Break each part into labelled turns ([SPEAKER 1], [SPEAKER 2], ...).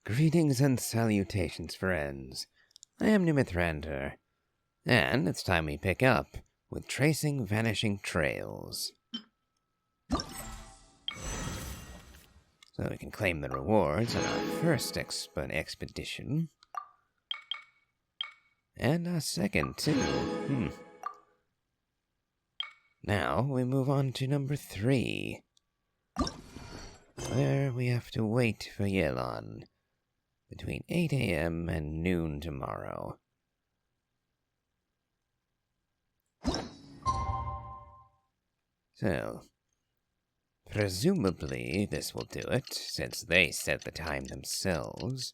[SPEAKER 1] Greetings and salutations, friends. I am Nimithrander, and it's time we pick up with tracing vanishing trails. So we can claim the rewards on our first expedition. And our second, too. Now we move on to number 3, where we have to wait for Yelon between 8 a.m. and noon tomorrow. So, presumably this will do it, since they set the time themselves.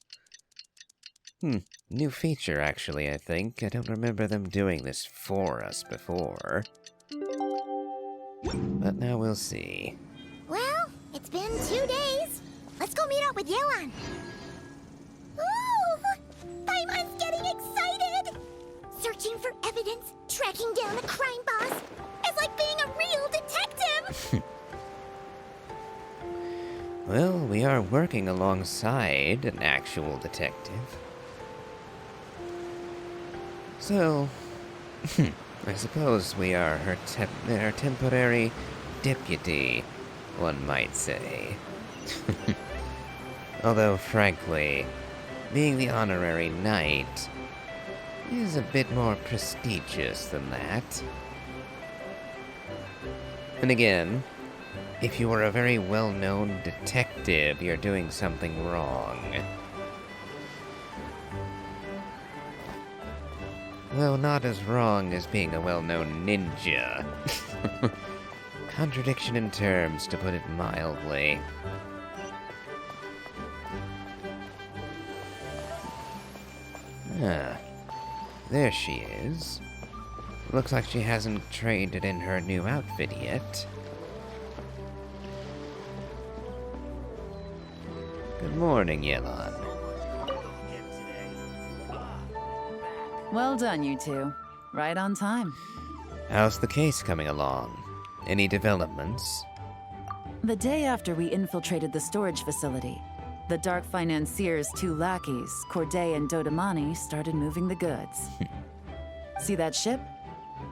[SPEAKER 1] New feature, actually, I think. I don't remember them doing this for us before. But now we'll see.
[SPEAKER 2] Well, it's been 2 days. Let's go meet up with Yelan. Ooh! Paimon's getting excited! Searching for evidence, tracking down a crime boss. It's like being a real detective!
[SPEAKER 1] Well, we are working alongside an actual detective. So, I suppose we are her temporary deputy, one might say. Although, frankly, being the honorary knight is a bit more prestigious than that. And again, if you are a very well-known detective, you're doing something wrong. Though not as wrong as being a well-known ninja. Contradiction in terms, to put it mildly. Ah, there she is. Looks like she hasn't traded in her new outfit yet. Good morning, Yelon.
[SPEAKER 3] Well done, you two. Right on time.
[SPEAKER 1] How's the case coming along? Any developments?
[SPEAKER 3] The day after we infiltrated the storage facility, the Dark Financier's 2 lackeys, Corday and Dodamani, started moving the goods. See that ship?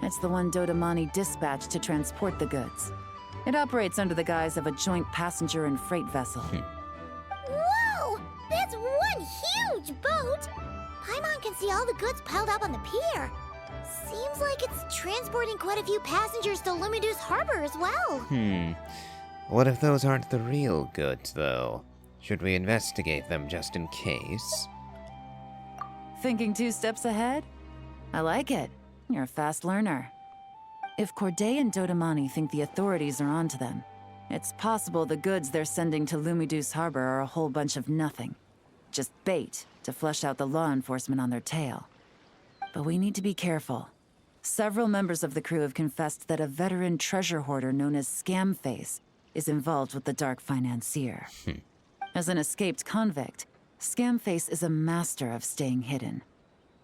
[SPEAKER 3] It's the one Dodamani dispatched to transport the goods. It operates under the guise of a joint passenger and freight vessel.
[SPEAKER 2] Whoa! That's one huge boat! Paimon can see all the goods piled up on the pier. Seems like it's transporting quite a few passengers to Lumidus Harbor as well.
[SPEAKER 1] What if those aren't the real goods, though? Should we investigate them just in case?
[SPEAKER 3] Thinking 2 steps ahead? I like it. You're a fast learner. If Corday and Dodamani think the authorities are onto them, it's possible the goods they're sending to Lumidus Harbor are a whole bunch of nothing. Just bait to flush out the law enforcement on their tail. But we need to be careful. Several members of the crew have confessed that a veteran treasure hoarder known as Scamface is involved with the Dark Financier. As an escaped convict, Scamface is a master of staying hidden.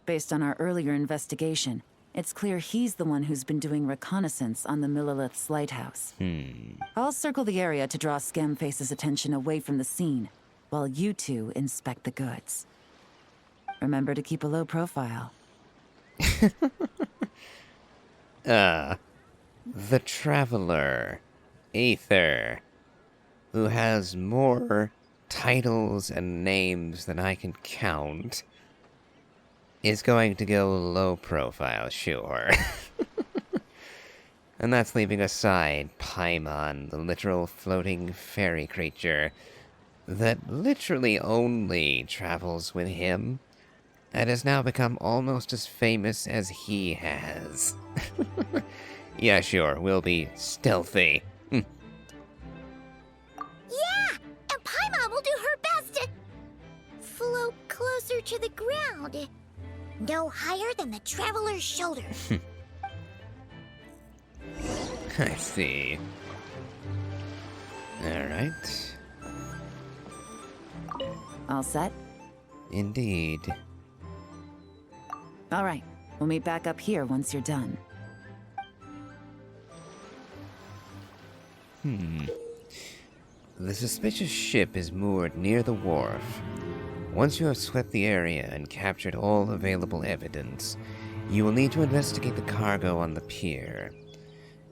[SPEAKER 3] Based on our earlier investigation, it's clear he's the one who's been doing reconnaissance on the Millilith's lighthouse. I'll circle the area to draw Scamface's attention away from the scene, while you two inspect the goods. Remember to keep a low profile.
[SPEAKER 1] The Traveler, Aether, who has more titles and names than I can count, is going to go low profile, sure. And that's leaving aside Paimon, the literal floating fairy creature that literally only travels with him and has now become almost as famous as he has. Yeah, sure, we'll be stealthy.
[SPEAKER 2] Yeah! And Paimon will do her best to float closer to the ground. No higher than the traveler's shoulder.
[SPEAKER 1] I see. Alright.
[SPEAKER 3] All set?
[SPEAKER 1] Indeed.
[SPEAKER 3] All right. We'll meet back up here once you're done.
[SPEAKER 1] The suspicious ship is moored near the wharf. Once you have swept the area and captured all available evidence, you will need to investigate the cargo on the pier.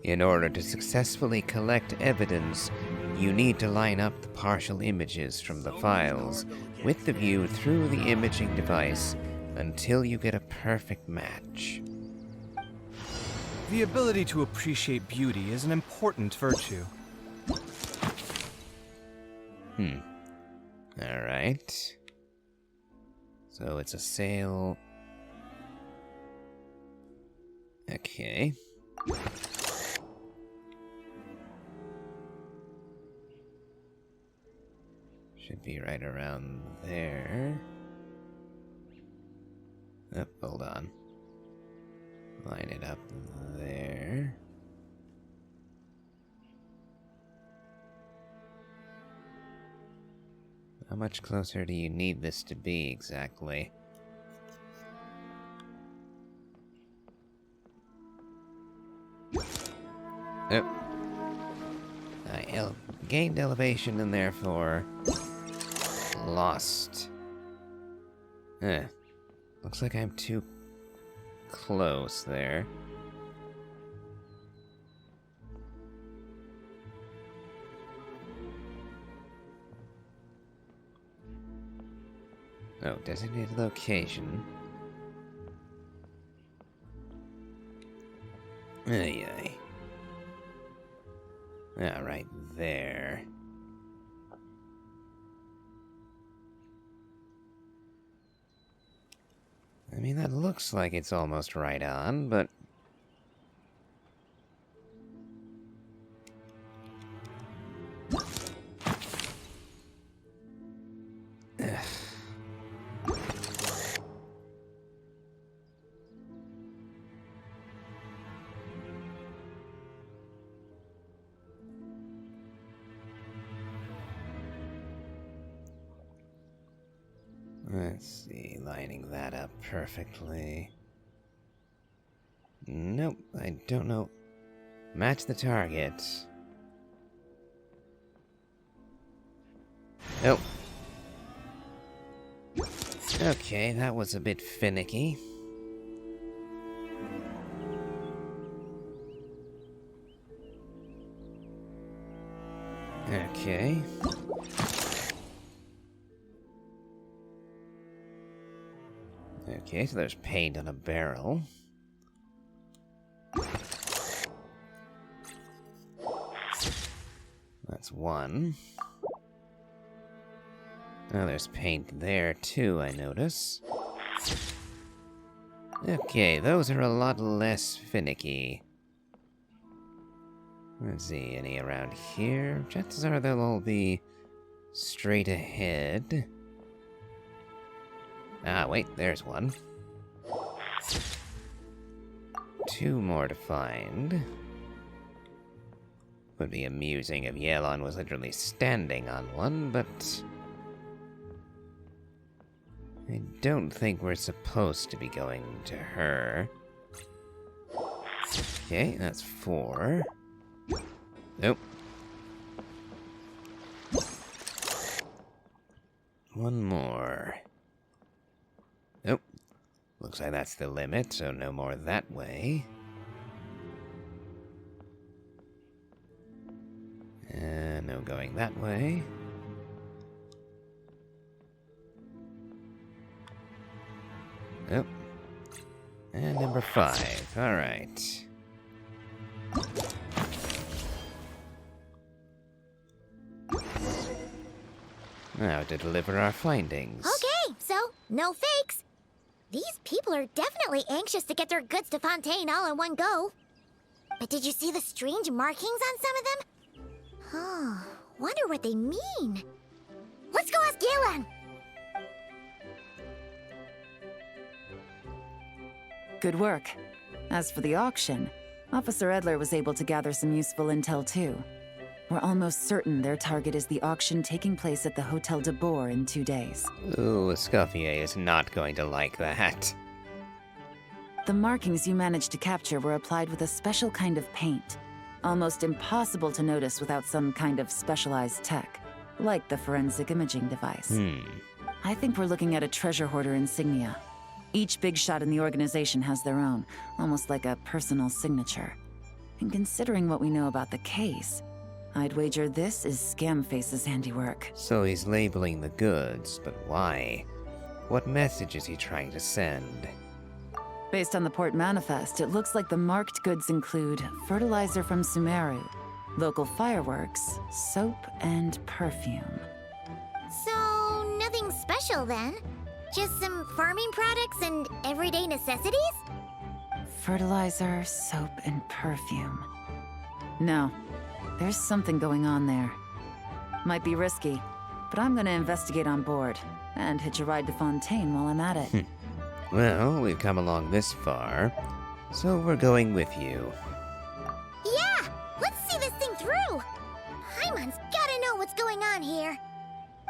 [SPEAKER 1] In order to successfully collect evidence, you need to line up the partial images from the files with the view through the imaging device until you get a perfect match.
[SPEAKER 4] The ability to appreciate beauty is an important virtue.
[SPEAKER 1] Alright. So it's a sail. Okay. Should be right around there. Oh, hold on. Line it up there. How much closer do you need this to be exactly? Oh. I gained elevation and therefore lost. Looks like I'm too close there. Oh, designated location. Ay, ay. Ah, right there. I mean, that looks like it's almost right on, but... Let's see, lining that up perfectly. Nope, I don't know. Match the target. Oh. Okay, that was a bit finicky. Okay. Okay, so there's paint on a barrel. That's one. Oh, there's paint there too, I notice. Okay, those are a lot less finicky. Let's see, any around here? Chances are they'll all be straight ahead. Ah, wait, there's one. Two more to find. Would be amusing if Yelon was literally standing on one, but... I don't think we're supposed to be going to her. Okay, that's four. Nope. One more. Nope. Looks like that's the limit, so no more that way. No going that way. Nope. And number 5. Alright. Now to deliver our findings.
[SPEAKER 2] Okay, so no fakes. These people are definitely anxious to get their goods to Fontaine all in one go. But did you see the strange markings on some of them? Huh, wonder what they mean. Let's go ask Galen!
[SPEAKER 3] Good work. As for the auction, Officer Edler was able to gather some useful intel too. We're almost certain their target is the auction taking place at the Hotel de Boer in 2 days.
[SPEAKER 1] Ooh, Escoffier is not going to like that.
[SPEAKER 3] The markings you managed to capture were applied with a special kind of paint. Almost impossible to notice without some kind of specialized tech, like the forensic imaging device. I think we're looking at a treasure hoarder insignia. Each big shot in the organization has their own, almost like a personal signature. And considering what we know about the case, I'd wager this is Scamface's handiwork.
[SPEAKER 1] So he's labeling the goods, but why? What message is he trying to send?
[SPEAKER 3] Based on the port manifest, it looks like the marked goods include fertilizer from Sumeru, local fireworks, soap, and perfume.
[SPEAKER 2] So, nothing special then? Just some farming products and everyday necessities?
[SPEAKER 3] Fertilizer, soap, and perfume. No, there's something going on there. Might be risky, but I'm gonna investigate on board and hitch a ride to Fontaine while I'm at it.
[SPEAKER 1] Well, we've come along this far, so we're going with you.
[SPEAKER 2] Yeah! Let's see this thing through! Paimon's gotta know what's going on here.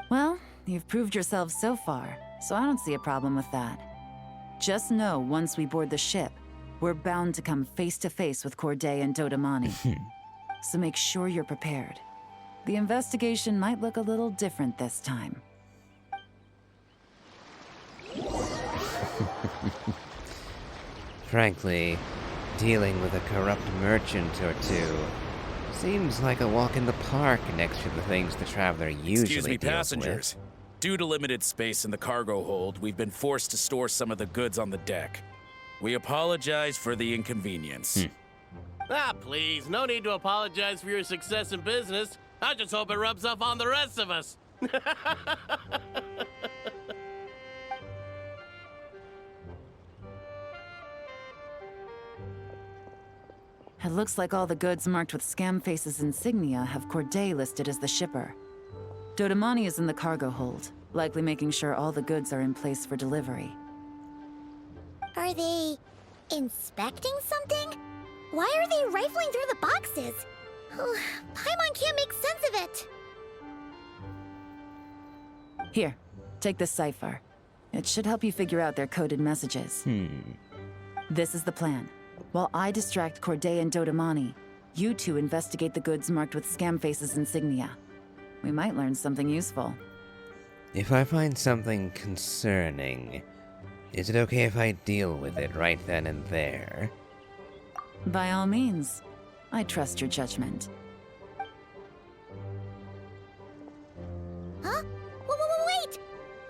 [SPEAKER 3] Well, you've proved yourselves so far, so I don't see a problem with that. Just know once we board the ship, we're bound to come face to face with Corday and Dodamani. So make sure you're prepared. The investigation might look a little different this time.
[SPEAKER 1] Frankly, dealing with a corrupt merchant or two seems like a walk in the park next to the things the traveler usually
[SPEAKER 5] Excuse me,
[SPEAKER 1] deals
[SPEAKER 5] passengers. Due to limited space in the cargo hold, we've been forced to store some of the goods on the deck. We apologize for the inconvenience.
[SPEAKER 6] Ah, please, no need to apologize for your success in business. I just hope it rubs off on the rest of us.
[SPEAKER 3] It looks like all the goods marked with Scamface's insignia have Corday listed as the shipper. Dodamani is in the cargo hold, likely making sure all the goods are in place for delivery.
[SPEAKER 2] Are they inspecting something? Why are they rifling through the boxes? Paimon can't make sense of it.
[SPEAKER 3] Here, take this cipher. It should help you figure out their coded messages. This is the plan. While I distract Corday and Dodamani, you two investigate the goods marked with Scamface's insignia. We might learn something useful.
[SPEAKER 1] If I find something concerning, is it okay if I deal with it right then and there?
[SPEAKER 3] By all means. I trust your judgment.
[SPEAKER 2] Huh? Wait!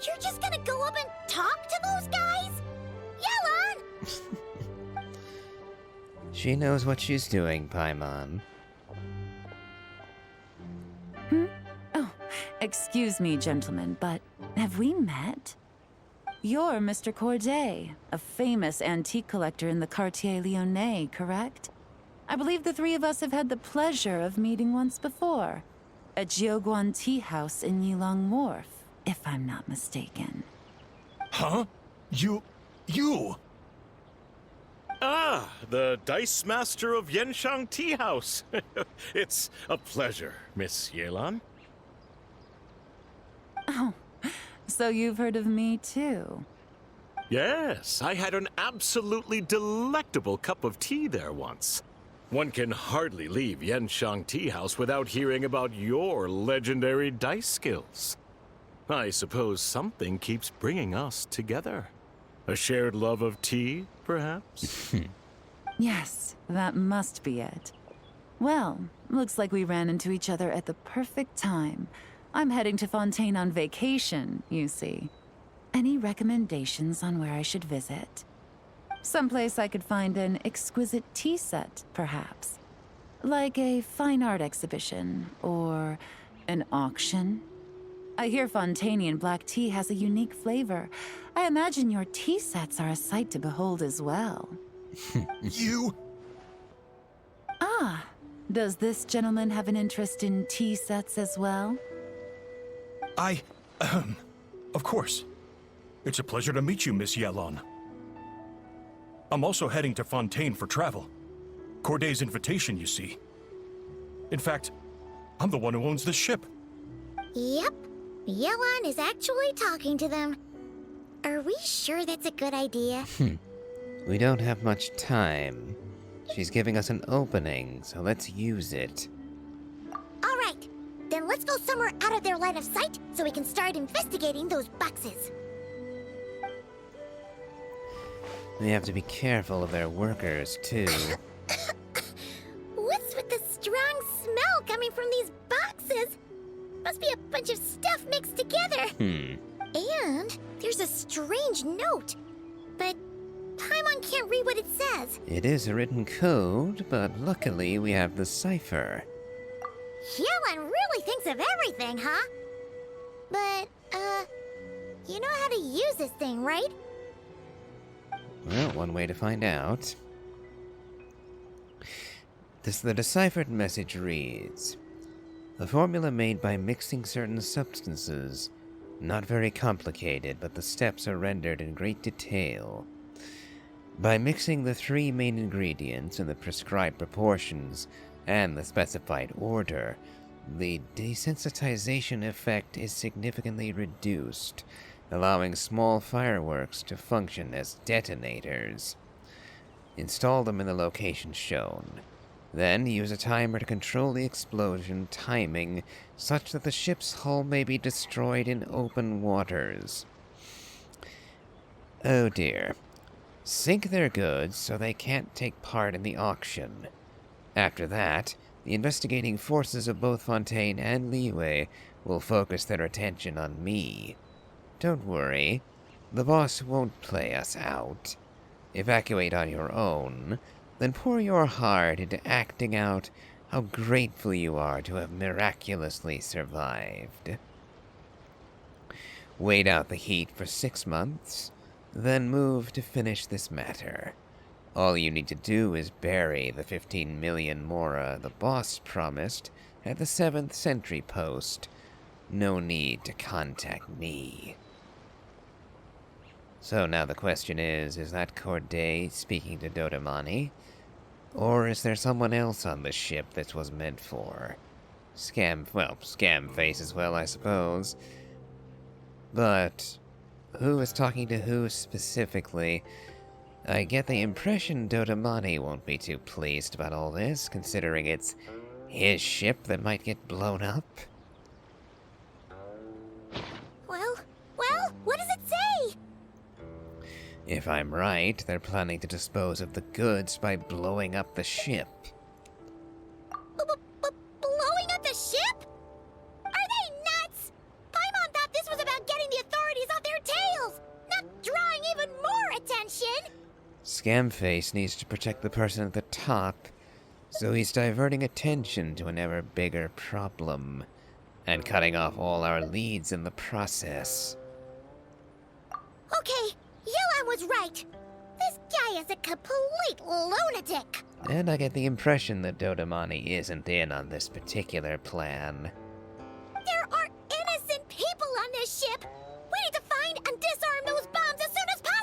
[SPEAKER 2] You're just gonna go up and talk to those guys? Yelan!
[SPEAKER 1] She knows what she's doing, Paimon.
[SPEAKER 3] Oh, excuse me, gentlemen, but have we met? You're Mr. Corday, a famous antique collector in the Quartier Lyonnais, correct? I believe the three of us have had the pleasure of meeting once before, at Jiuguan Tea House in Yilong Wharf, if I'm not mistaken.
[SPEAKER 7] Huh? You... Ah, the Dice Master of Yenshang Tea House. It's a pleasure, Miss Yelan.
[SPEAKER 3] Oh, so you've heard of me too?
[SPEAKER 7] Yes, I had an absolutely delectable cup of tea there once. One can hardly leave Yenshang Tea House without hearing about your legendary dice skills. I suppose something keeps bringing us together. A shared love of tea, perhaps?
[SPEAKER 3] Yes, that must be it. Well, looks like we ran into each other at the perfect time. I'm heading to Fontaine on vacation, you see. Any recommendations on where I should visit? Someplace I could find an exquisite tea set, perhaps. Like a fine art exhibition, or an auction. I hear Fontainian black tea has a unique flavor. I imagine your tea sets are a sight to behold as well.
[SPEAKER 7] You...
[SPEAKER 3] Ah, does this gentleman have an interest in tea sets as well?
[SPEAKER 8] Of course. It's a pleasure to meet you, Miss Yelan. I'm also heading to Fontaine for travel. Corday's invitation, you see. In fact, I'm the one who owns the ship.
[SPEAKER 2] Yep. Yelan is actually talking to them. Are we sure that's a good idea?
[SPEAKER 1] We don't have much time. She's giving us an opening, so let's use it.
[SPEAKER 2] Alright, then let's let's go somewhere out of their line of sight so we can start investigating those boxes.
[SPEAKER 1] We have to be careful of their workers, too.
[SPEAKER 2] What's with the strong smell coming from these boxes? Must be a bunch of stuff mixed together. And there's a strange note, but Paimon can't read what it says.
[SPEAKER 1] It is a written code, but luckily we have the cipher.
[SPEAKER 2] Yellen really thinks of everything, huh? But, you know how to use this thing, right?
[SPEAKER 1] Well, one way to find out. The deciphered message reads, "A formula made by mixing certain substances. Not very complicated, but the steps are rendered in great detail. By mixing the 3 main ingredients in the prescribed proportions and the specified order, the desensitization effect is significantly reduced, allowing small fireworks to function as detonators. Install them in the location shown. Then use a timer to control the explosion timing such that the ship's hull may be destroyed in open waters." Oh dear. Sink their goods so they can't take part in the auction. After that, the investigating forces of both Fontaine and Liyue will focus their attention on me. Don't worry, the boss won't play us out. Evacuate on your own, then pour your heart into acting out how grateful you are to have miraculously survived. Wait out the heat for 6 months, then move to finish this matter. All you need to do is bury the 15 million mora the boss promised at the 7th sentry post. No need to contact me. So now the question is that Corday speaking to Dodamani? Or is there someone else on the ship this was meant for? Scam Face as well, I suppose. But who is talking to who specifically? I get the impression Dodamani won't be too pleased about all this, considering it's his ship that might get blown up.
[SPEAKER 2] Well, what does it say?
[SPEAKER 1] If I'm right, they're planning to dispose of the goods by blowing up the ship.
[SPEAKER 2] Blowing up the ship? Are they nuts? Paimon thought this was about getting the authorities off their tails, not drawing even more attention.
[SPEAKER 1] Scamface needs to protect the person at the top, so he's diverting attention to an ever bigger problem, and cutting off all our leads in the process.
[SPEAKER 2] Okay, Yolan was right. This guy is a complete lunatic.
[SPEAKER 1] And I get the impression that Dodamani isn't in on this particular plan.
[SPEAKER 2] There are innocent people on this ship. We need to find and disarm those bombs as soon as possible.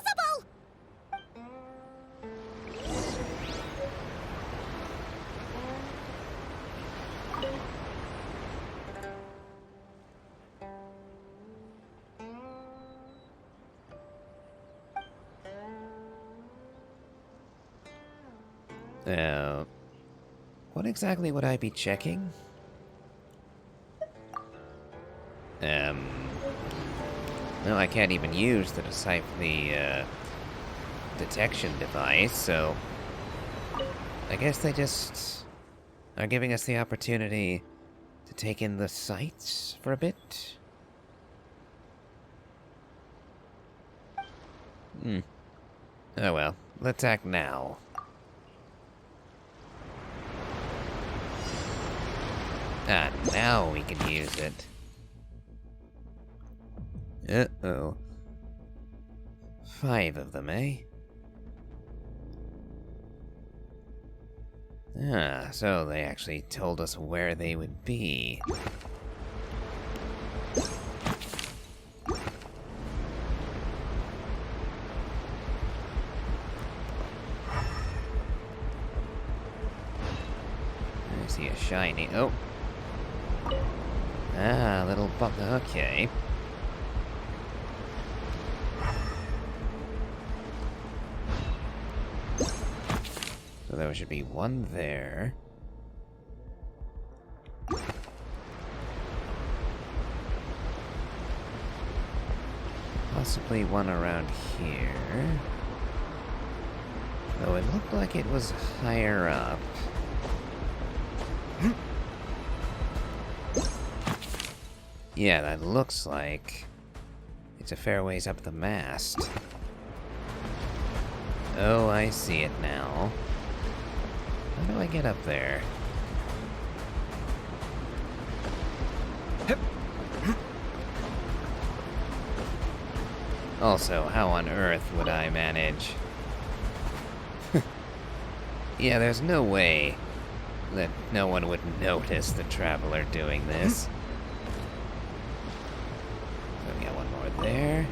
[SPEAKER 1] What exactly would I be checking? No, I can't even use the detection device, so I guess they just are giving us the opportunity to take in the sights for a bit. Oh well, let's act now. Ah, now we can use it. Uh-oh. 5 of them, eh? Ah, so they actually told us where they would be. I see a shiny... Oh! Ah, little bump. Okay. So there should be one there. Possibly one around here. Though it looked like it was higher up. Yeah, that looks like it's a fair ways up the mast. Oh, I see it now. How do I get up there? Also, how on earth would I manage? Yeah, there's no way that no one would notice the traveler doing this. So we got one more there.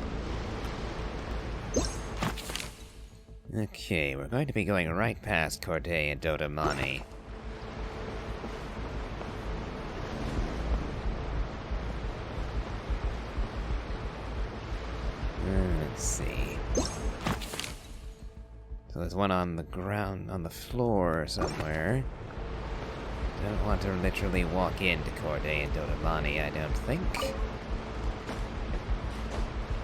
[SPEAKER 1] Okay, we're going to be going right past Corday and Dodamani. Let's see. So there's one on the ground, on the floor somewhere. Don't want to literally walk into Corday and Dodamani, I don't think.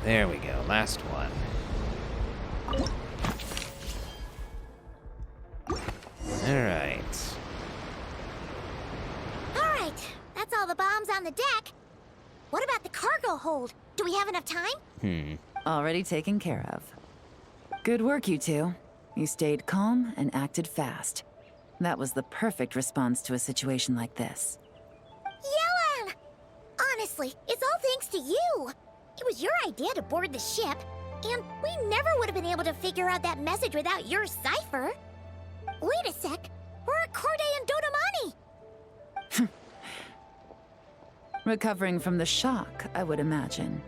[SPEAKER 1] There we go, last one. Alright.
[SPEAKER 2] Alright, that's all the bombs on the deck. What about the cargo hold? Do we have enough time?
[SPEAKER 3] Already taken care of. Good work, you two. You stayed calm and acted fast. That was the perfect response to a situation like this.
[SPEAKER 2] Yelan! Honestly, it's all thanks to you. It was your idea to board the ship, and we never would have been able to figure out that message without your cipher. Wait a sec, we're at Corday and Dodamani.
[SPEAKER 3] Recovering from the shock, I would imagine.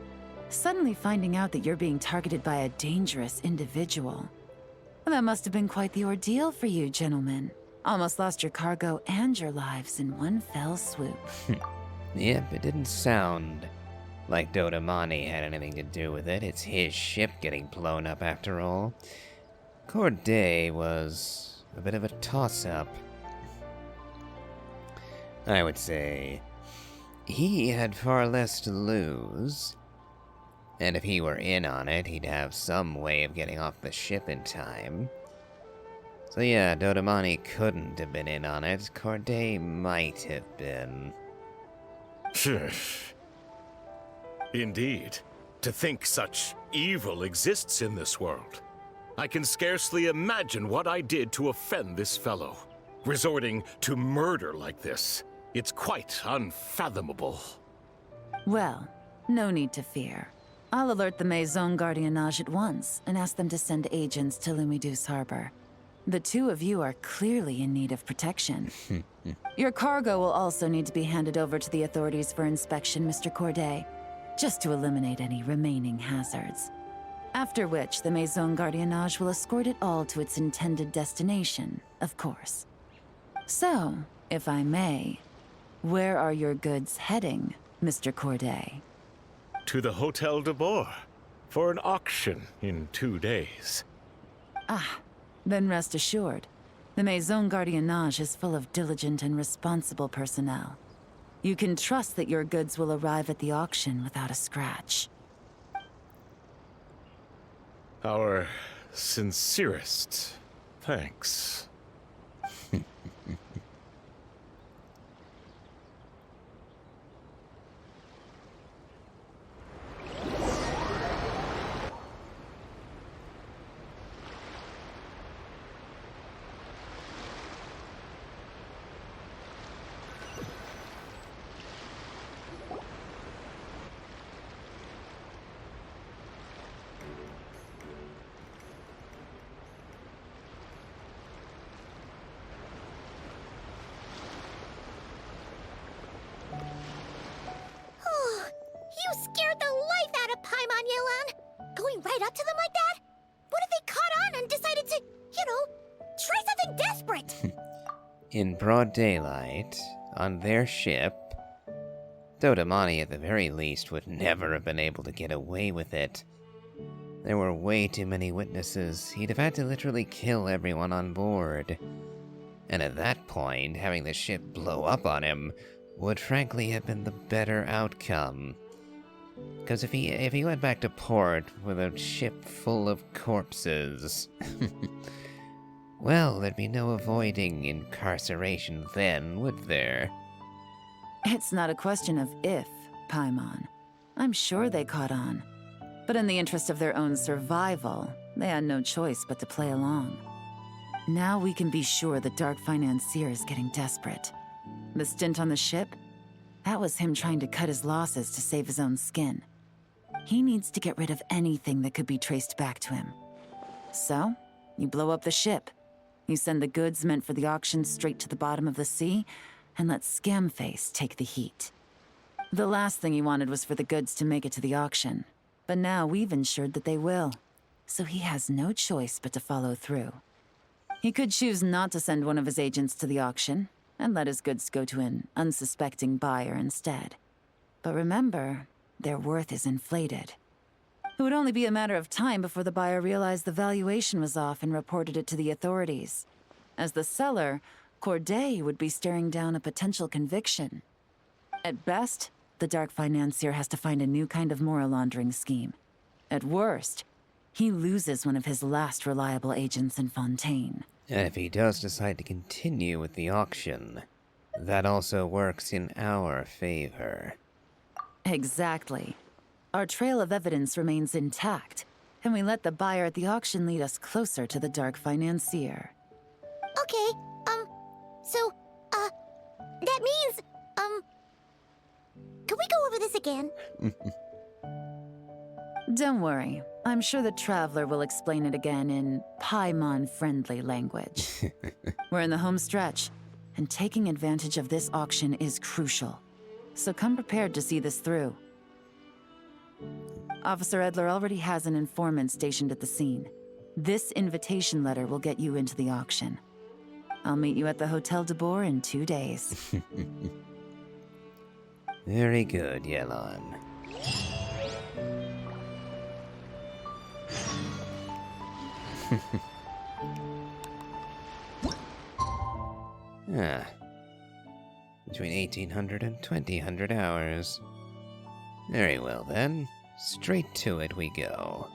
[SPEAKER 3] Suddenly finding out that you're being targeted by a dangerous individual. That must have been quite the ordeal for you, gentlemen. Almost lost your cargo and your lives in one fell swoop.
[SPEAKER 1] Yep, it didn't sound like Dodamani had anything to do with it. It's his ship getting blown up after all. Corday was a bit of a toss-up. I would say he had far less to lose. And if he were in on it, he'd have some way of getting off the ship in time. So yeah, Dodamani couldn't have been in on it. Corday might have been.
[SPEAKER 7] Indeed. To think such evil exists in this world. I can scarcely imagine what I did to offend this fellow. Resorting to murder like this. It's quite unfathomable.
[SPEAKER 3] Well, no need to fear. I'll alert the Maison Gardiennage at once and ask them to send agents to Lumidus Harbor. The two of you are clearly in need of protection. Your cargo will also need to be handed over to the authorities for inspection, Mr. Corday, just to eliminate any remaining hazards. After which, the Maison Gardiennage will escort it all to its intended destination, of course. So, if I may, where are your goods heading, Mr. Corday?
[SPEAKER 7] To the Hotel de Boer for an auction in 2 days.
[SPEAKER 3] Then rest assured, the Maison Gardiennage is full of diligent and responsible personnel. You can trust that your goods will arrive at the auction without a scratch.
[SPEAKER 7] Our sincerest thanks.
[SPEAKER 2] You scared the life out of Paimon, Yelan! Going right up to them like that? What if they caught on and decided to, try something desperate?
[SPEAKER 1] In broad daylight, on their ship, Dodamani at the very least would never have been able to get away with it. There were way too many witnesses. He'd have had to literally kill everyone on board. And at that point, having the ship blow up on him would frankly have been the better outcome. Because if he went back to port with a ship full of corpses, well, there'd be no avoiding incarceration then, would there?
[SPEAKER 3] It's not a question of if, Paimon. I'm sure they caught on. But in the interest of their own survival, they had no choice but to play along. Now we can be sure the Dark Financier is getting desperate. The stint on the ship? That was him trying to cut his losses to save his own skin. He needs to get rid of anything that could be traced back to him. So, you blow up the ship. You send the goods meant for the auction straight to the bottom of the sea, and let Scamface take the heat. The last thing he wanted was for the goods to make it to the auction. But now we've ensured that they will. So he has no choice but to follow through. He could choose not to send one of his agents to the auction, and let his goods go to an unsuspecting buyer instead. But remember, their worth is inflated. It would only be a matter of time before the buyer realized the valuation was off and reported it to the authorities. As the seller, Corday would be staring down a potential conviction. At best, the Dark Financier has to find a new kind of moral laundering scheme. At worst, he loses one of his last reliable agents in Fontaine.
[SPEAKER 1] And if he does decide to continue with the auction, that also works in our favor.
[SPEAKER 3] Exactly. Our trail of evidence remains intact, and we let the buyer at the auction lead us closer to the Dark Financier.
[SPEAKER 2] Okay, that means, can we go over this again?
[SPEAKER 3] Don't worry. I'm sure the Traveler will explain it again in Paimon-friendly language. We're in the home stretch, and taking advantage of this auction is crucial. So come prepared to see this through. Officer Edler already has an informant stationed at the scene. This invitation letter will get you into the auction. I'll meet you at the Hotel de Boer in 2 days.
[SPEAKER 1] Very good, Yelon. Ah. Between 1800 and 2000 hours. Very well then. Straight to it we go.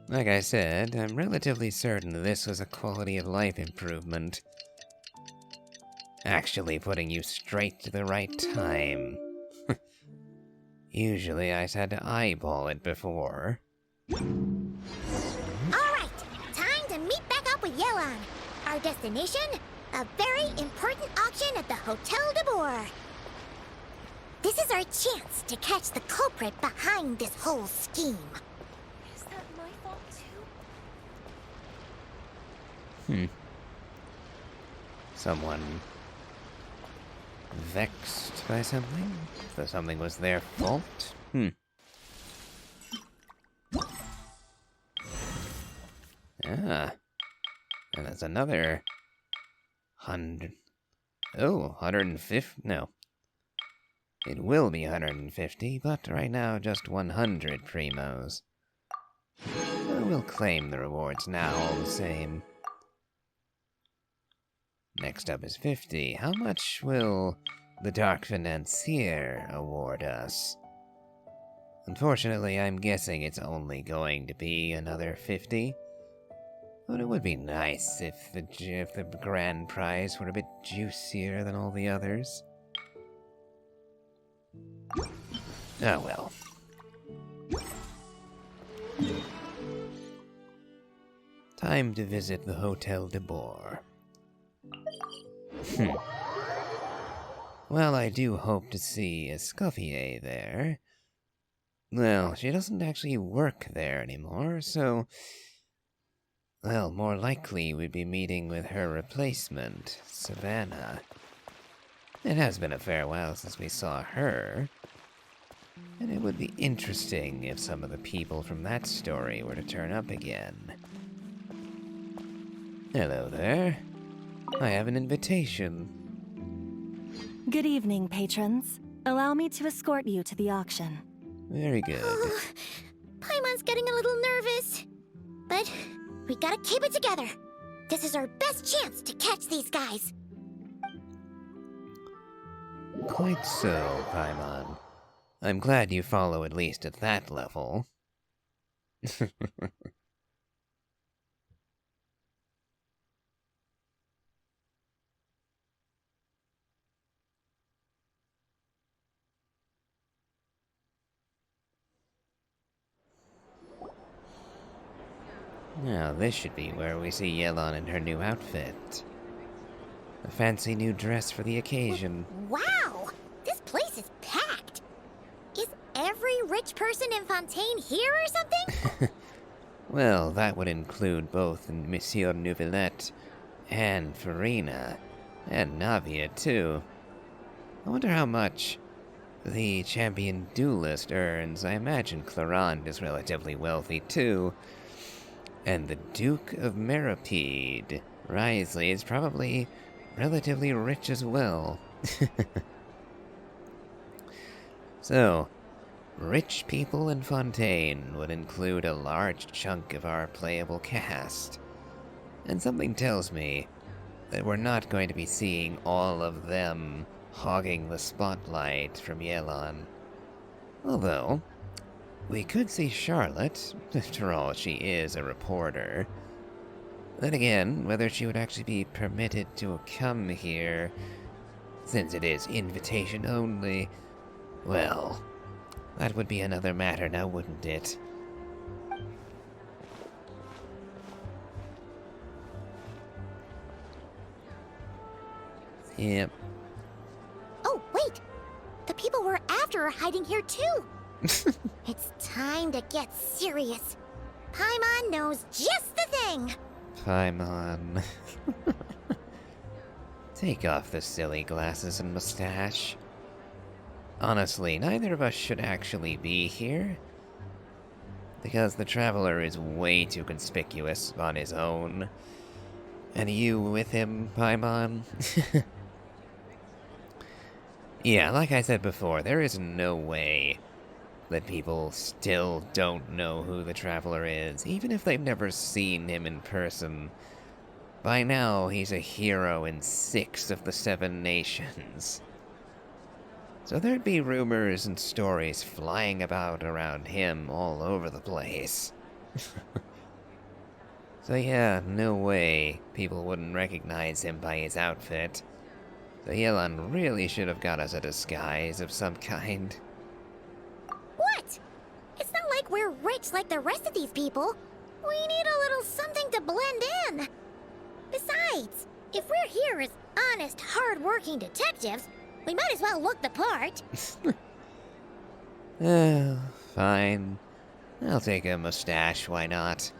[SPEAKER 1] Like I said, I'm relatively certain this was a quality of life improvement. Actually putting you straight to the right time. Usually I had to eyeball it before.
[SPEAKER 2] Alright, time to meet back up with Yelon. Our destination? A very important auction at the Hotel de Boer. This is our chance to catch the culprit behind this whole scheme.
[SPEAKER 9] Is that my fault too?
[SPEAKER 1] Someone vexed by something? Though something was their fault? Ah. And that's another 100. Oh, 150? No. It will be 150, but right now just 100 primos. We'll claim the rewards now all the same. Next up is 50. How much will the Dark Financier award us? Unfortunately, I'm guessing it's only going to be another 50. But it would be nice if the grand prize were a bit juicier than all the others. Oh well. Time to visit the Hotel de Boer. Well, I do hope to see Escoffier there. Well, she doesn't actually work there anymore, so... Well, more likely we'd be meeting with her replacement, Savannah. It has been a fair while since we saw her. And it would be interesting if some of the people from that story were to turn up again. Hello there. I have an invitation.
[SPEAKER 9] Good evening, patrons. Allow me to escort you to the auction.
[SPEAKER 1] Very good.
[SPEAKER 2] Paimon's getting a little nervous. But we gotta keep it together. This is our best chance to catch these guys.
[SPEAKER 1] Quite so, Paimon. I'm glad you follow at least at that level. Now, this should be where we see Yelon in her new outfit. A fancy new dress for the occasion.
[SPEAKER 2] Wow! This place is packed! Is every rich person in Fontaine here or something?
[SPEAKER 1] Well, that would include both Monsieur Neuvillette and Farina, and Navia, too. I wonder how much the champion duelist earns. I imagine Clarande is relatively wealthy, too. And the Duke of Meripede, Risley, is probably relatively rich as well. So, rich people in Fontaine would include a large chunk of our playable cast. And something tells me that we're not going to be seeing all of them hogging the spotlight from Yelon. Although, we could see Charlotte. After all, she is a reporter. Then again, whether she would actually be permitted to come here, since it is invitation only, well, that would be another matter now, wouldn't it? Yep.
[SPEAKER 2] Oh, wait! The people we're after are hiding here too! It's time to get serious. Paimon knows just the thing!
[SPEAKER 1] Paimon. Take off the silly glasses and mustache. Honestly, neither of us should actually be here. Because the Traveler is way too conspicuous on his own. And you with him, Paimon? Yeah, like I said before, there is no way that people still don't know who the Traveler is, even if they've never seen him in person. By now, he's a hero in 6 of the 7 nations. So there'd be rumors and stories flying about around him all over the place. So yeah, no way people wouldn't recognize him by his outfit. So Yelon really should have got us a disguise of some kind.
[SPEAKER 2] What? It's not like we're rich like the rest of these people. We need a little something to blend in. Besides, if we're here as honest, hard-working detectives, we might as well look the part.
[SPEAKER 1] Fine. I'll take a mustache, why not?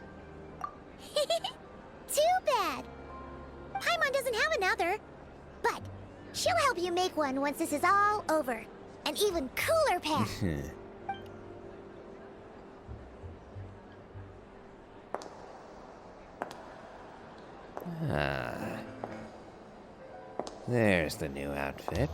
[SPEAKER 2] Too bad. Paimon doesn't have another. But she'll help you make one once this is all over. An even cooler pair.
[SPEAKER 1] Ah. There's the new outfit.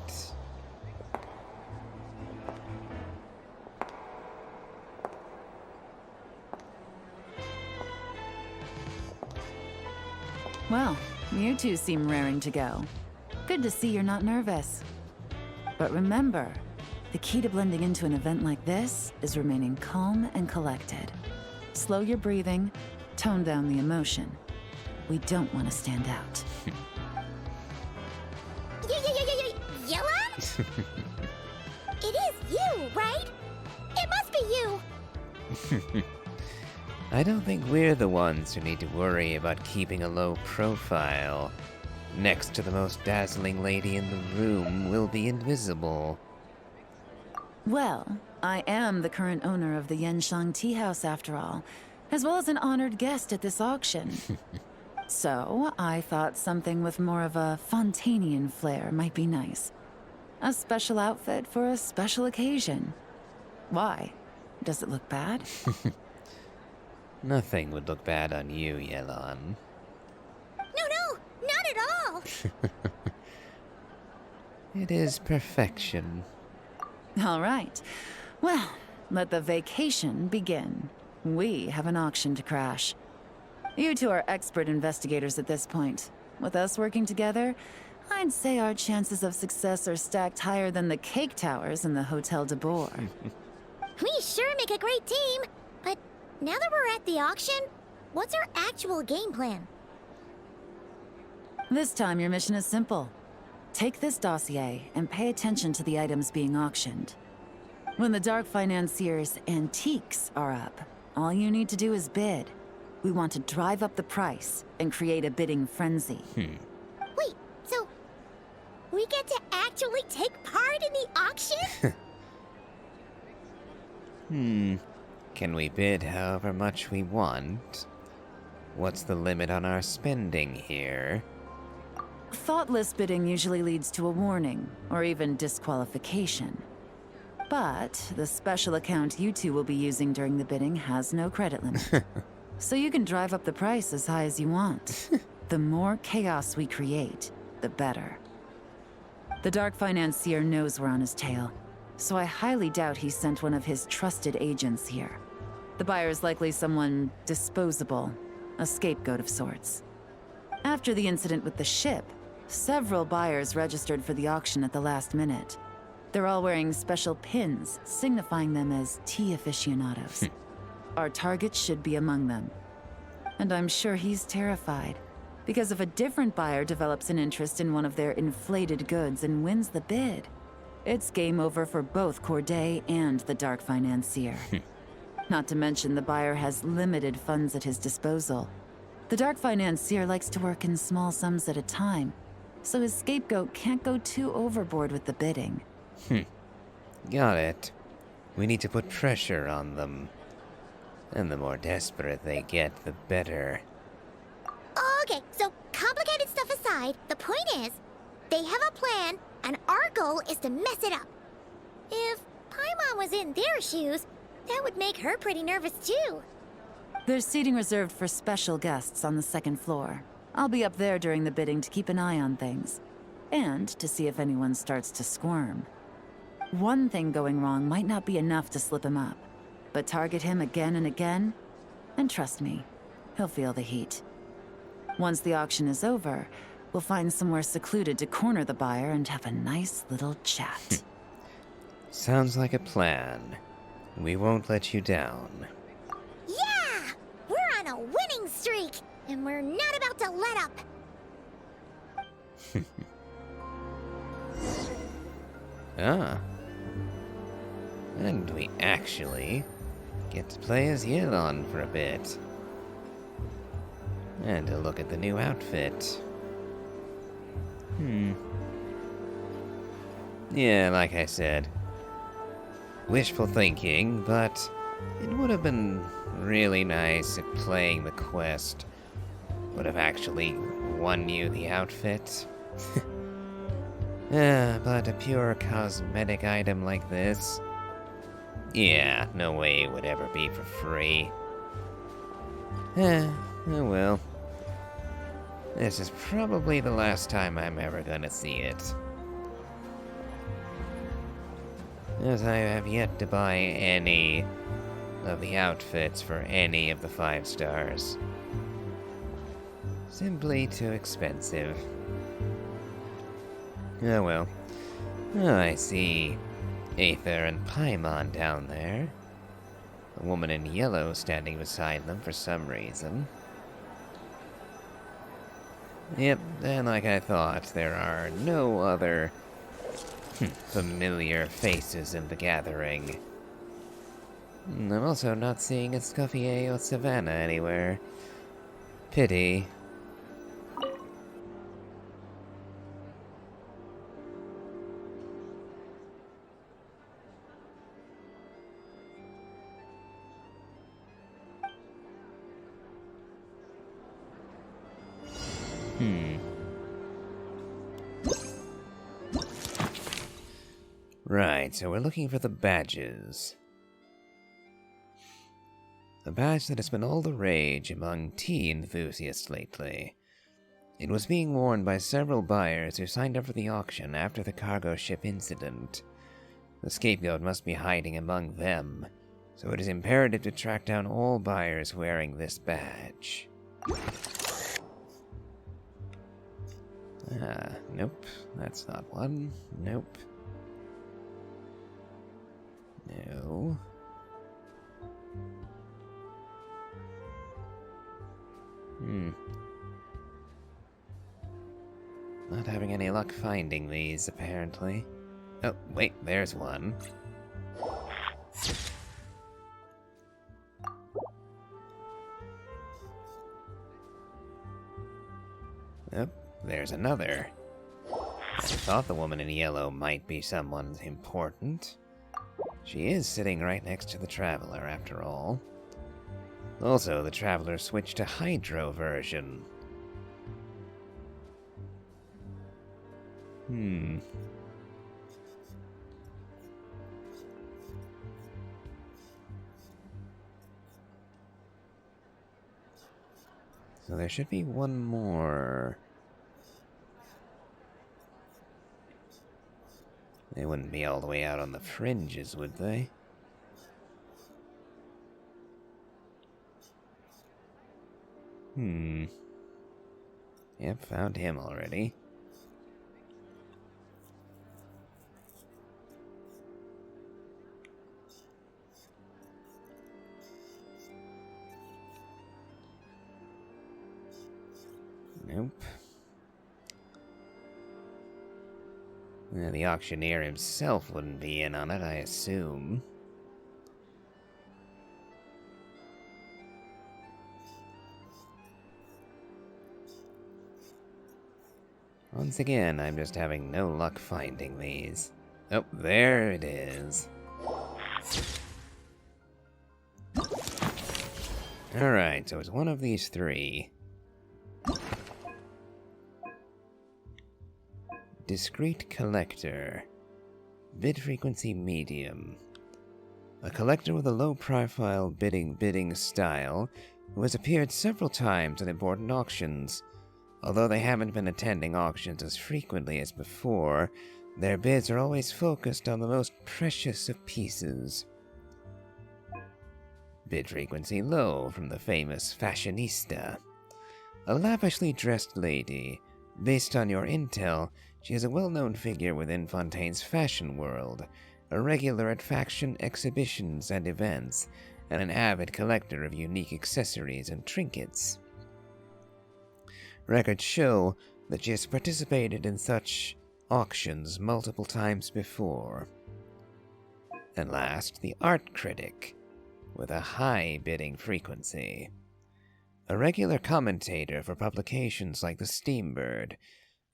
[SPEAKER 3] Well, you two seem raring to go. Good to see you're not nervous. But remember, the key to blending into an event like this is remaining calm and collected. Slow your breathing, tone down the emotion. We don't want to stand out.
[SPEAKER 2] Yelon? It is you, right? It must be you.
[SPEAKER 1] I don't think we're the ones who need to worry about keeping a low profile. Next to the most dazzling lady in the room will be invisible.
[SPEAKER 3] Well, I am the current owner of the Yenshang Tea House after all, as well as an honored guest at this auction. So, I thought something with more of a Fontainian flair might be nice. A special outfit for a special occasion. Why? Does it look bad?
[SPEAKER 1] Nothing would look bad on you, Yelon.
[SPEAKER 2] No, not at all.
[SPEAKER 1] It is perfection.
[SPEAKER 3] All right. Well, let the vacation begin. We have an auction to crash. You two are expert investigators at this point. With us working together, I'd say our chances of success are stacked higher than the cake towers in the Hotel de Boer.
[SPEAKER 2] We sure make a great team. But now that we're at the auction, what's our actual game plan?
[SPEAKER 3] This time, your mission is simple. Take this dossier and pay attention to the items being auctioned. When the Dark Financier's antiques are up, all you need to do is bid. We want to drive up the price and create a bidding frenzy.
[SPEAKER 2] Wait, so we get to actually take part in the auction?
[SPEAKER 1] Can we bid however much we want? What's the limit on our spending here?
[SPEAKER 3] Thoughtless bidding usually leads to a warning, or even disqualification. But the special account you two will be using during the bidding has no credit limit. So you can drive up the price as high as you want. The more chaos we create, the better. The Dark Financier knows we're on his tail, so I highly doubt he sent one of his trusted agents here. The buyer's likely someone disposable, a scapegoat of sorts. After the incident with the ship, several buyers registered for the auction at the last minute. They're all wearing special pins, signifying them as tea aficionados. Our target should be among them. And I'm sure he's terrified, because if a different buyer develops an interest in one of their inflated goods and wins the bid, it's game over for both Corday and the Dark Financier. Not to mention the buyer has limited funds at his disposal. The Dark Financier likes to work in small sums at a time, so his scapegoat can't go too overboard with the bidding.
[SPEAKER 1] Got it. We need to put pressure on them. And the more desperate they get, the better.
[SPEAKER 2] Okay, so complicated stuff aside, the point is, they have a plan, and our goal is to mess it up. If Paimon was in their shoes, that would make her pretty nervous too.
[SPEAKER 3] There's seating reserved for special guests on the second floor. I'll be up there during the bidding to keep an eye on things. And to see if anyone starts to squirm. One thing going wrong might not be enough to slip him up. But target him again and again, and trust me, he'll feel the heat. Once the auction is over, we'll find somewhere secluded to corner the buyer and have a nice little chat.
[SPEAKER 1] Sounds like a plan. We won't let you down.
[SPEAKER 2] Yeah! We're on a winning streak, and we're not about to let up.
[SPEAKER 1] Ah. And we actually get to play as Yelon for a bit. And to look at the new outfit. Yeah, like I said. Wishful thinking, but it would have been really nice if playing the quest would have actually won you the outfit. But a pure cosmetic item like this, yeah, no way it would ever be for free. Oh well. This is probably the last time I'm ever gonna see it. As I have yet to buy any of the outfits for any of the 5 stars. Simply too expensive. Oh well. Oh, I see Aether and Paimon down there. A woman in yellow standing beside them for some reason. Yep, and like I thought, there are no other familiar faces in the gathering. I'm also not seeing Escoffier or Savannah anywhere. Pity. Right, so we're looking for the badges. A badge that has been all the rage among tea enthusiasts lately. It was being worn by several buyers who signed up for the auction after the cargo ship incident. The scapegoat must be hiding among them, so it is imperative to track down all buyers wearing this badge. Nope. That's not one. Nope. No. Not having any luck finding these, apparently. Oh, wait, there's one. Oh, there's another. I thought the woman in yellow might be someone important. She is sitting right next to the Traveler, after all. Also, the Traveler switched to Hydro version. So there should be one more. They wouldn't be all the way out on the fringes, would they? Yep, found him already. Nope. The auctioneer himself wouldn't be in on it, I assume. Once again, I'm just having no luck finding these. Oh, there it is. Alright, so it's one of these three. Discreet collector. Bid frequency medium. A collector with a low-profile bidding style who has appeared several times at important auctions. Although they haven't been attending auctions as frequently as before, their bids are always focused on the most precious of pieces. Bid frequency low from the famous fashionista. A lavishly dressed lady. Based on your intel, she is a well-known figure within Fontaine's fashion world, a regular at faction exhibitions and events, and an avid collector of unique accessories and trinkets. Records show that she has participated in such auctions multiple times before. And last, the art critic, with a high bidding frequency. A regular commentator for publications like the Steambird,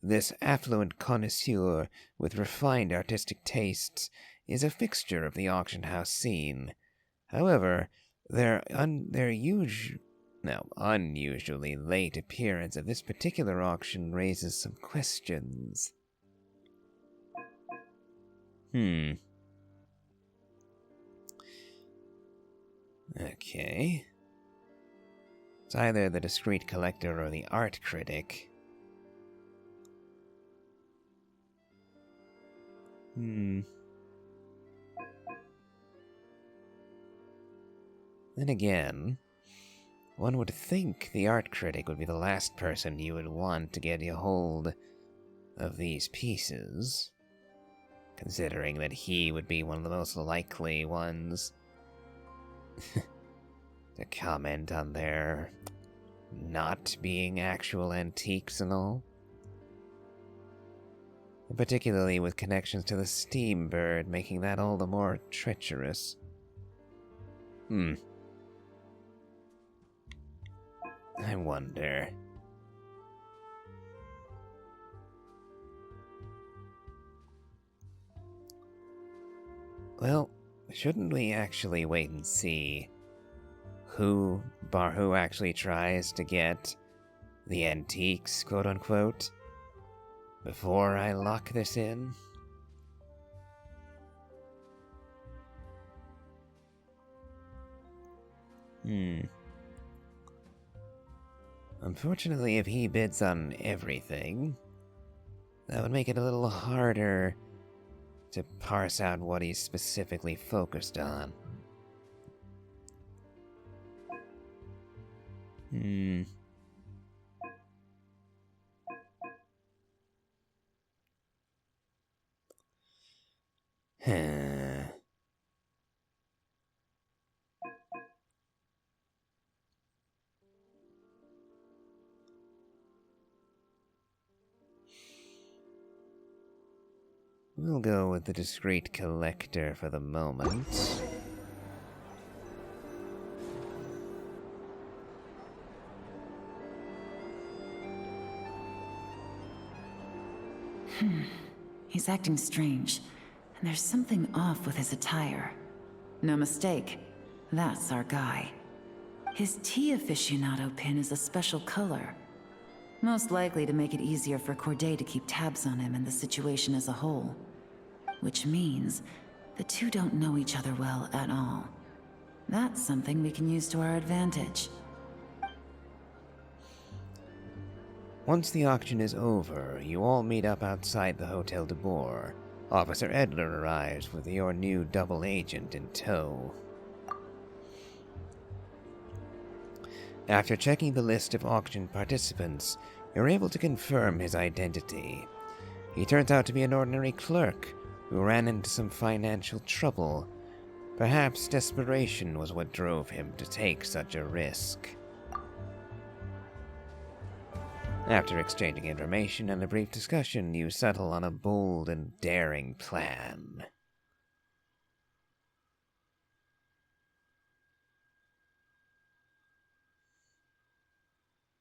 [SPEAKER 1] this affluent connoisseur with refined artistic tastes is a fixture of the auction house scene. However, their unusually late appearance of this particular auction raises some questions. Okay. It's either the discreet collector or the art critic. Then again, one would think the art critic would be the last person you would want to get a hold of these pieces, considering that he would be one of the most likely ones to comment on their not being actual antiques and all. Particularly with connections to the Steambird, making that all the more treacherous. I wonder. Well, shouldn't we actually wait and see who actually tries to get the antiques, quote-unquote, before I lock this in? Unfortunately, if he bids on everything, that would make it a little harder to parse out what he's specifically focused on. We'll go with the discreet collector for the moment.
[SPEAKER 3] He's acting strange, and there's something off with his attire. No mistake, that's our guy. His tea aficionado pin is a special color. Most likely to make it easier for Corday to keep tabs on him and the situation as a whole. Which means the two don't know each other well at all. That's something we can use to our advantage.
[SPEAKER 1] Once the auction is over, you all meet up outside the Hotel de Boer. Officer Edler arrives with your new double agent in tow. After checking the list of auction participants, you're able to confirm his identity. He turns out to be an ordinary clerk who ran into some financial trouble. Perhaps desperation was what drove him to take such a risk. After exchanging information and a brief discussion, you settle on a bold and daring plan.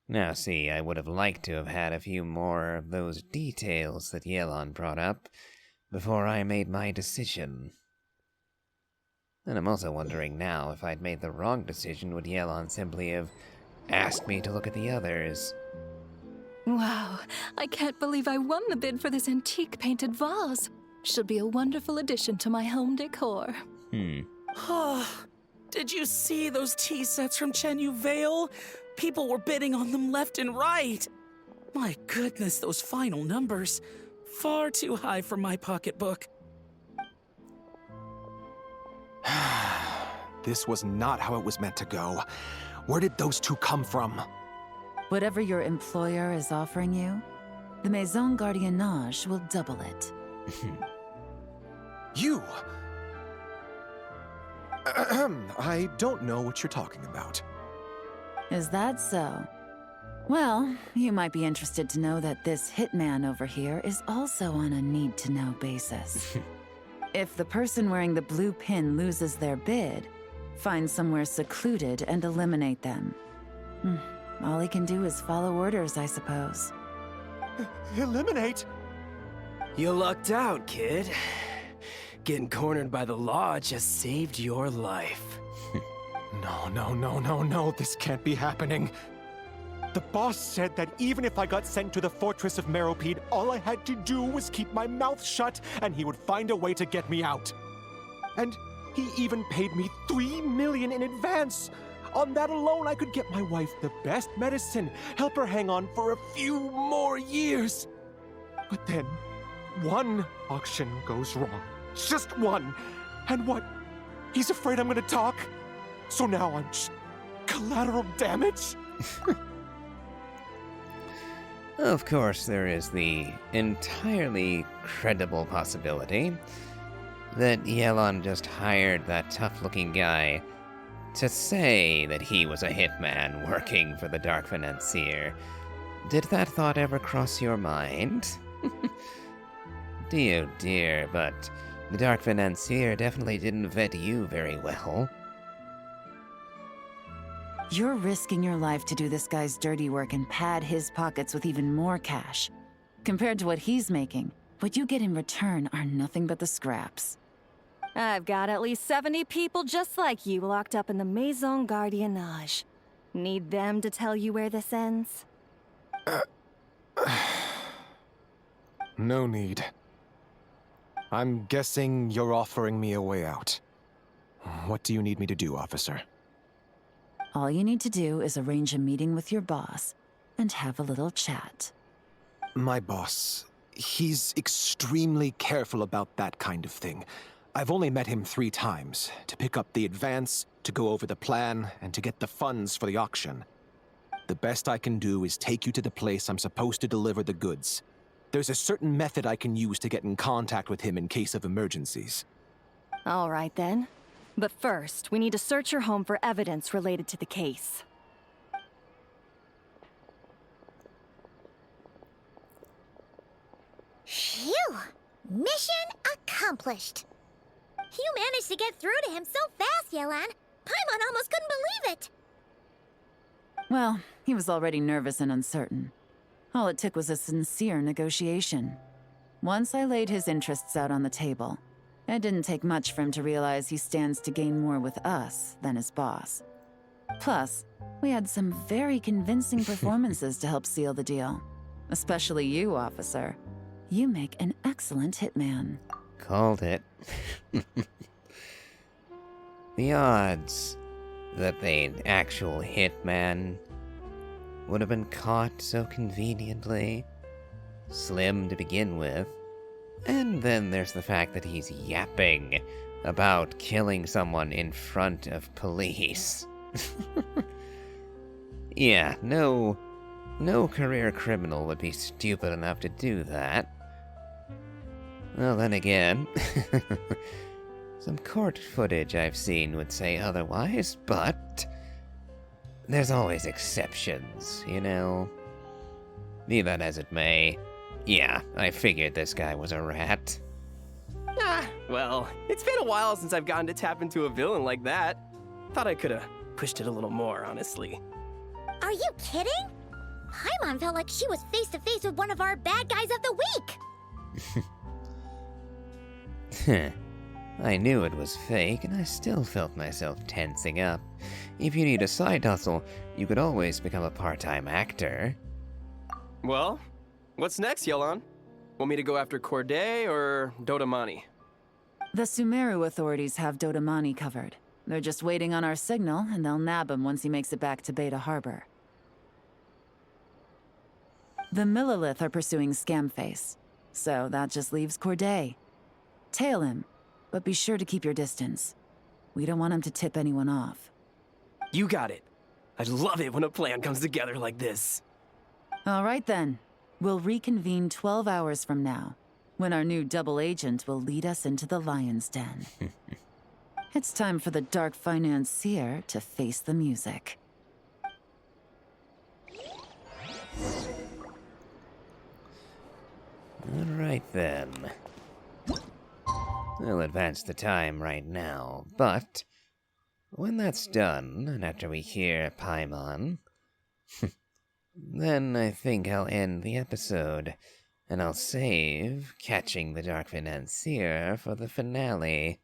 [SPEAKER 1] Now see, I would have liked to have had a few more of those details that Yelon brought up before I made my decision. And I'm also wondering now, if I'd made the wrong decision, would Yelon simply have asked me to look at the others?
[SPEAKER 10] Wow, I can't believe I won the bid for this antique painted vase. Should be a wonderful addition to my home decor.
[SPEAKER 5] Did you see those tea sets from Chenyu Vale? People were bidding on them left and right. My goodness, those final numbers. Far too high for my pocketbook.
[SPEAKER 11] This was not how it was meant to go. Where did those two come from?
[SPEAKER 3] Whatever your employer is offering you, the Maison Gardiennage will double it.
[SPEAKER 11] You! I don't know what you're talking about.
[SPEAKER 3] Is that so? Well, you might be interested to know that this hitman over here is also on a need-to-know basis. If the person wearing the blue pin loses their bid, find somewhere secluded and eliminate them. All he can do is follow orders, I suppose.
[SPEAKER 11] Eliminate?
[SPEAKER 12] You lucked out, kid. Getting cornered by the law just saved your life.
[SPEAKER 11] No, this can't be happening. The boss said that even if I got sent to the fortress of Meropide, all I had to do was keep my mouth shut and he would find a way to get me out. And he even paid me $3 million in advance. On that alone, I could get my wife the best medicine, help her hang on for a few more years. But then, one auction goes wrong. Just one. And what? He's afraid I'm gonna talk? So now I'm just collateral damage?
[SPEAKER 1] Of course, there is the entirely credible possibility that Yelon just hired that tough-looking guy to say that he was a hitman working for the Dark Financier. Did that thought ever cross your mind? Dear, dear, but the Dark Financier definitely didn't vet you very well.
[SPEAKER 3] You're risking your life to do this guy's dirty work and pad his pockets with even more cash. Compared to what he's making, what you get in return are nothing but the scraps.
[SPEAKER 9] I've got at least 70 people just like you locked up in the Maison Gardiennage. Need them to tell you where this ends?
[SPEAKER 11] No need. I'm guessing you're offering me a way out. What do you need me to do, officer?
[SPEAKER 3] All you need to do is arrange a meeting with your boss and have a little chat.
[SPEAKER 11] My boss, he's extremely careful about that kind of thing. I've only met him 3 times, to pick up the advance, to go over the plan, and to get the funds for the auction. The best I can do is take you to the place I'm supposed to deliver the goods. There's a certain method I can use to get in contact with him in case of emergencies.
[SPEAKER 9] All right then. But first, we need to search your home for evidence related to the case.
[SPEAKER 2] Phew! Mission accomplished. You managed to get through to him so fast, Yelan. Paimon almost couldn't believe it.
[SPEAKER 3] Well, he was already nervous and uncertain. All it took was a sincere negotiation. Once I laid his interests out on the table, it didn't take much for him to realize he stands to gain more with us than his boss. Plus, we had some very convincing performances to help seal the deal. Especially you, officer. You make an excellent hitman.
[SPEAKER 1] Called it. The odds that the actual hitman would have been caught so conveniently, slim to begin with, and then there's the fact that he's yapping about killing someone in front of police. Yeah, no career criminal would be stupid enough to do that. Well, then again, some court footage I've seen would say otherwise, but there's always exceptions, you know? Be that as it may, yeah, I figured this guy was a rat.
[SPEAKER 12] Ah, well, it's been a while since I've gotten to tap into a villain like that. Thought I could have pushed it a little more, honestly.
[SPEAKER 2] Are you kidding? Paimon felt like she was face to face with one of our bad guys of the week.
[SPEAKER 1] I knew it was fake, and I still felt myself tensing up. If you need a side hustle, you could always become a part-time actor.
[SPEAKER 12] Well, what's next, Yelan? Want me to go after Corday or Dodamani?
[SPEAKER 3] The Sumeru authorities have Dodamani covered. They're just waiting on our signal, and they'll nab him once he makes it back to Beta Harbor. The Millilith are pursuing Scamface, so that just leaves Corday. Tail him, but be sure to keep your distance. We don't want him to tip anyone off.
[SPEAKER 12] You got it. I love it when a plan comes together like this.
[SPEAKER 3] All right then. We'll reconvene 12 hours from now, when our new double agent will lead us into the Lion's Den. It's time for the Dark Financier to face the music.
[SPEAKER 1] All right then. We'll advance the time right now, but when that's done, and after we hear Paimon, then I think I'll end the episode, and I'll save catching the Dark Financier for the finale.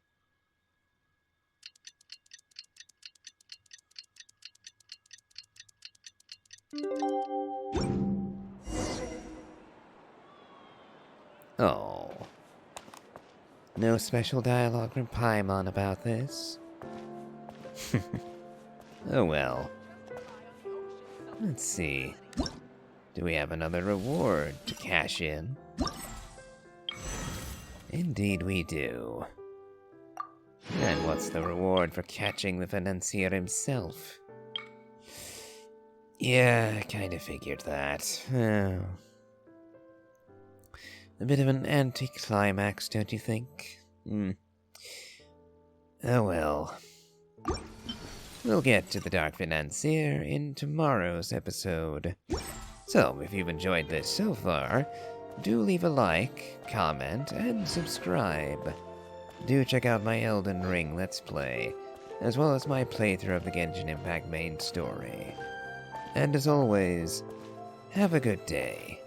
[SPEAKER 1] Oh. No special dialogue from Paimon about this? Oh well. Let's see. Do we have another reward to cash in? Indeed we do. And what's the reward for catching the financier himself? Yeah, I kinda figured that. Oh. A bit of an anticlimax, don't you think? Oh well. We'll get to the Dark Financier in tomorrow's episode. So, if you've enjoyed this so far, do leave a like, comment, and subscribe. Do check out my Elden Ring Let's Play, as well as my playthrough of the Genshin Impact main story. And as always, have a good day.